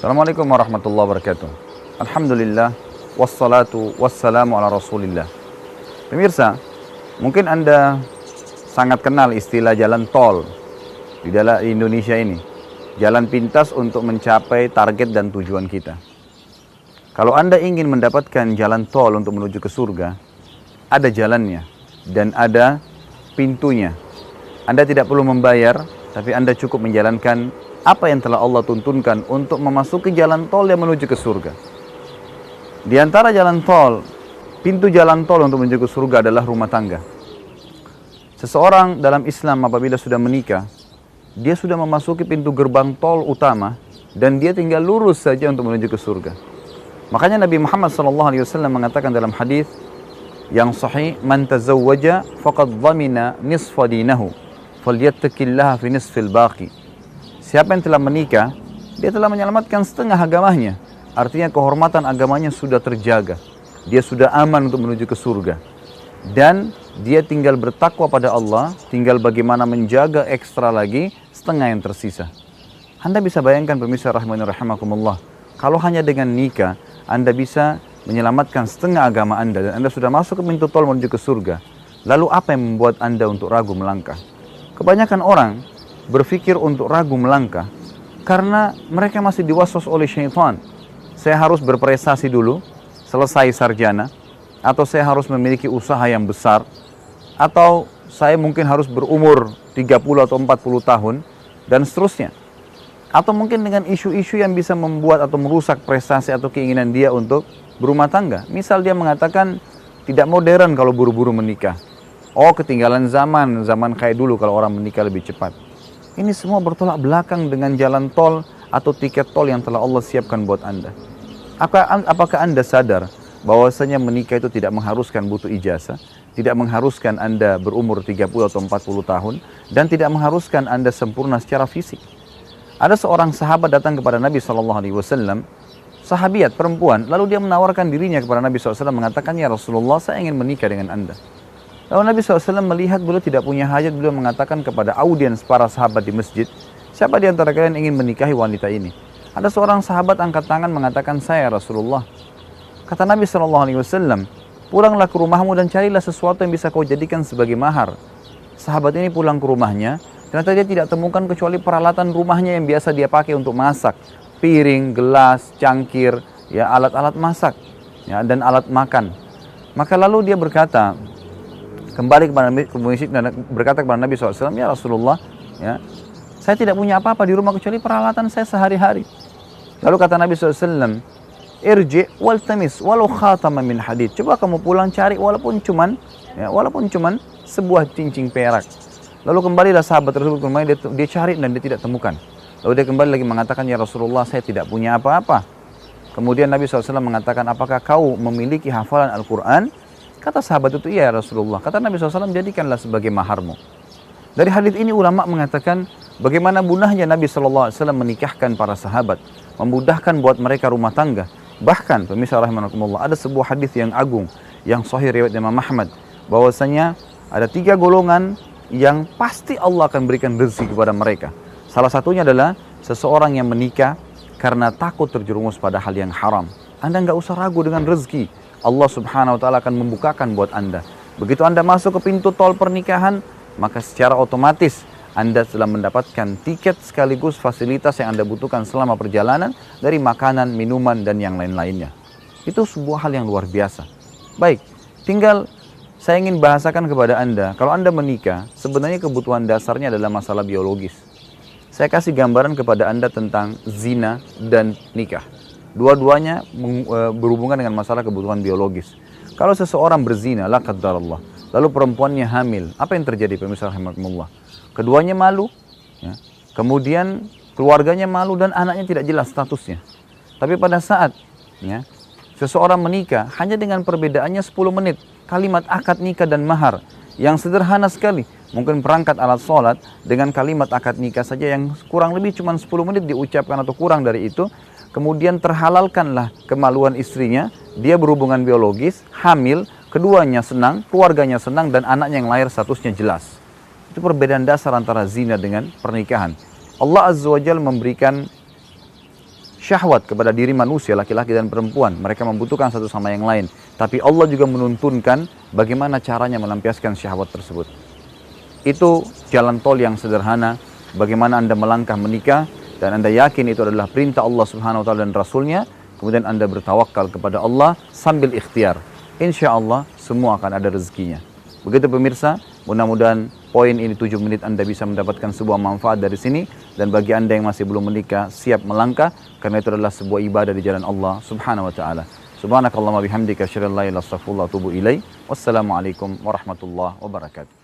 Assalamualaikum warahmatullahi wabarakatuh. Alhamdulillah, wassalatu wassalamu ala rasulillah. Pemirsa, mungkin Anda sangat kenal istilah jalan tol di dalam Indonesia ini. Jalan pintas untuk mencapai target dan tujuan kita. Kalau Anda ingin mendapatkan jalan tol untuk menuju ke surga, ada jalannya dan ada pintunya. Anda tidak perlu membayar, tapi Anda cukup menjalankan apa yang telah Allah tuntunkan untuk memasuki jalan tol yang menuju ke surga. Di antara jalan tol, pintu jalan tol untuk menuju ke surga adalah rumah tangga. Seseorang dalam Islam apabila sudah menikah, dia sudah memasuki pintu gerbang tol utama dan dia tinggal lurus saja untuk menuju ke surga. Makanya Nabi Muhammad SAW mengatakan dalam hadis yang sahih, "Man tazawwaja faqad dhamina nisfa dinahu, falyattaqillaha fi nisfil baqi." Siapa yang telah menikah, dia telah menyelamatkan setengah agamanya. Artinya kehormatan agamanya sudah terjaga. Dia sudah aman untuk menuju ke surga. Dan dia tinggal bertakwa pada Allah, tinggal bagaimana menjaga ekstra lagi setengah yang tersisa. Anda bisa bayangkan pemirsa rahimani rahimakumullah, kalau hanya dengan nikah, Anda bisa menyelamatkan setengah agama Anda dan Anda sudah masuk ke pintu tol menuju ke surga. Lalu apa yang membuat Anda untuk ragu melangkah? Kebanyakan orang berpikir untuk ragu melangkah karena mereka masih diwaswas oleh syaitan. Saya harus berprestasi dulu, selesai sarjana, atau saya harus memiliki usaha yang besar, atau saya mungkin harus berumur 30 atau 40 tahun, dan seterusnya. Atau mungkin dengan isu-isu yang bisa membuat atau merusak prestasi atau keinginan dia untuk berumah tangga. Misal dia mengatakan tidak modern kalau buru-buru menikah. Oh, ketinggalan zaman kayak dulu kalau orang menikah lebih cepat. Ini semua bertolak belakang dengan jalan tol atau tiket tol yang telah Allah siapkan buat Anda. Apakah Anda sadar bahwasanya menikah itu tidak mengharuskan butuh ijazah, tidak mengharuskan Anda berumur 30 atau 40 tahun, dan tidak mengharuskan Anda sempurna secara fisik. Ada seorang sahabat datang kepada Nabi SAW, sahabiat perempuan, lalu dia menawarkan dirinya kepada Nabi SAW, mengatakan, "Ya Rasulullah, saya ingin menikah dengan Anda." Lalu Nabi SAW melihat beliau tidak punya hajat, beliau mengatakan kepada audiens para sahabat di masjid, "Siapa di antara kalian ingin menikahi wanita ini?" Ada seorang sahabat angkat tangan mengatakan, "Saya Rasulullah." Kata Nabi SAW, "Pulanglah ke rumahmu dan carilah sesuatu yang bisa kau jadikan sebagai mahar." Sahabat ini pulang ke rumahnya, ternyata dia tidak temukan kecuali peralatan rumahnya yang biasa dia pakai untuk masak. Piring, gelas, cangkir, ya, alat-alat masak, ya, dan alat makan. Maka lalu dia berkata, kembali kepada Nabi, berkata kepada Nabi SAW, "Ya Rasulullah, ya, saya tidak punya apa-apa di rumah kecuali peralatan saya sehari-hari." Lalu kata Nabi SAW, "Irji' wal tamis walau khataman min hadid." Coba kamu pulang cari walaupun cuman sebuah cincin perak. Lalu kembalilah sahabat tersebut ke rumahnya, dia cari dan dia tidak temukan. Lalu dia kembali lagi mengatakan, "Ya Rasulullah, saya tidak punya apa-apa." Kemudian Nabi SAW mengatakan, "Apakah kau memiliki hafalan Al-Quran?" Kata sahabat itu, "Iya Rasulullah." Kata Nabi SAW, "Jadikanlah sebagai maharmu." Dari hadis ini ulama mengatakan bagaimana munahnya Nabi SAW menikahkan para sahabat, memudahkan buat mereka rumah tangga. Bahkan pemirsa rahimakumullah, ada sebuah hadis yang agung yang sahih riwayat Imam Ahmad, bahwasanya ada 3 golongan yang pasti Allah akan berikan rezeki kepada mereka. Salah satunya adalah seseorang yang menikah karena takut terjerumus pada hal yang haram. Anda nggak usah ragu dengan rezeki. Allah Subhanahu wa Ta'ala akan membukakan buat Anda. Begitu Anda masuk ke pintu tol pernikahan, maka secara otomatis Anda telah mendapatkan tiket sekaligus fasilitas yang Anda butuhkan selama perjalanan, dari makanan, minuman, dan yang lain-lainnya. Itu sebuah hal yang luar biasa. Baik, tinggal saya ingin bahasakan kepada Anda, kalau Anda menikah, sebenarnya kebutuhan dasarnya adalah masalah biologis. Saya kasih gambaran kepada Anda tentang zina dan nikah. Dua-duanya berhubungan dengan masalah kebutuhan biologis. Kalau seseorang berzina, la qaddarallah, lalu perempuannya hamil, apa yang terjadi pemirsa rahimakumullah? Keduanya malu, ya. Kemudian keluarganya malu dan anaknya tidak jelas statusnya. Tapi pada saat, ya, seseorang menikah hanya dengan perbedaannya 10 menit, kalimat akad nikah dan mahar yang sederhana sekali. Mungkin perangkat alat sholat dengan kalimat akad nikah saja yang kurang lebih cuma 10 menit diucapkan atau kurang dari itu. Kemudian terhalalkanlah kemaluan istrinya, dia berhubungan biologis, hamil, keduanya senang, keluarganya senang, dan anaknya yang lahir statusnya jelas. Itu perbedaan dasar antara zina dengan pernikahan. Allah Azza wa Jalla memberikan syahwat kepada diri manusia, laki-laki dan perempuan. Mereka membutuhkan satu sama yang lain. Tapi Allah juga menuntunkan bagaimana caranya melampiaskan syahwat tersebut. Itu jalan tol yang sederhana, bagaimana Anda melangkah menikah, dan Anda yakin itu adalah perintah Allah Subhanahu wa Ta'ala dan Rasulnya, kemudian Anda bertawakal kepada Allah sambil ikhtiar. Insya Allah semua akan ada rezekinya. Begitu pemirsa, mudah-mudahan poin ini 7 menit Anda bisa mendapatkan sebuah manfaat dari sini. Dan bagi Anda yang masih belum menikah, siap melangkah, karena itu adalah sebuah ibadah di jalan Allah Subhanahu wa Ta'ala. Subhanakallahumma bihamdika asyhadu an la ilaha illa anta astaghfiruka wa atubu ilaik. Wassalamualaikum warahmatullahi wabarakatuh.